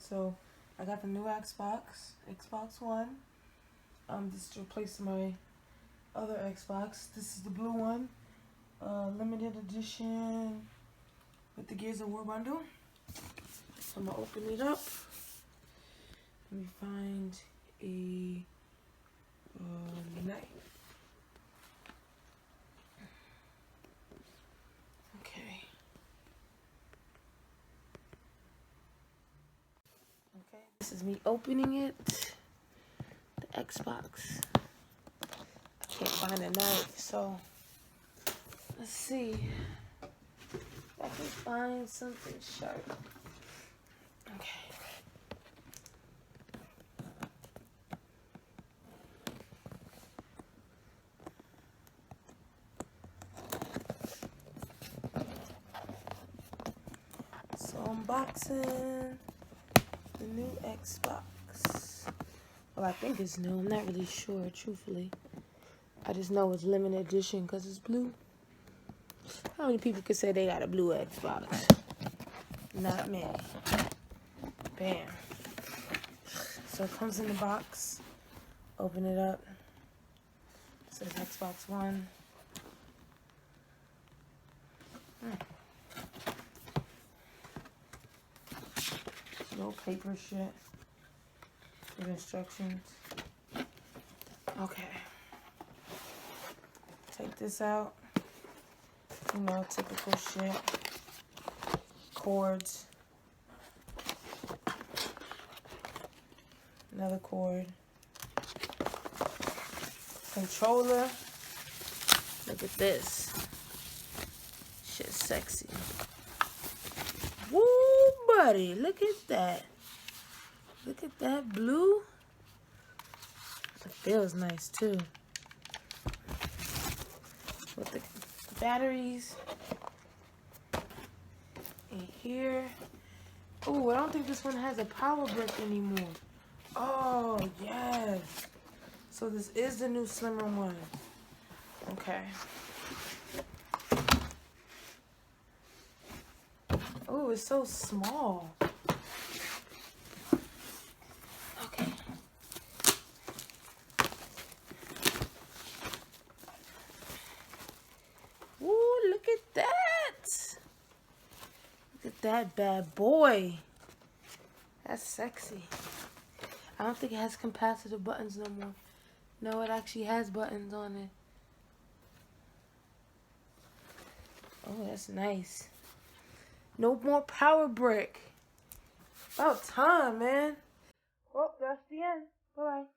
So I got the new Xbox One. This is replacing my other Xbox. This is the blue one, limited edition with the Gears of War bundle. So I'm gonna open it up. Let me find a knife. Okay. Okay. This is me opening it. The Xbox. I can't find a knife, so let's see if I can find something sharp. Okay. So unboxing the new Xbox. Well, I think it's new. I'm not really sure, truthfully. I just know it's limited edition because it's blue. How many people could say they got a blue Xbox? Not many. Bam. So it comes in the box. Open it up. It says Xbox One. No paper shit. With instructions. Okay. Take this out. You know, typical shit. Cords. Another cord. Controller. Look at this. Shit's sexy. Woo, buddy. Look at that. Look at that blue. It feels nice, too. With the batteries. In here. Oh, I don't think this one has a power brick anymore. Oh, yes. So this is the new slimmer one. Okay. Oh, it's so small. Okay. Ooh, look at that. Look at that bad boy. That's sexy. I don't think it has capacitive buttons no more. No, it actually has buttons on it. Oh, that's nice. No more power brick. About time, man. Well, that's the end. Bye-bye.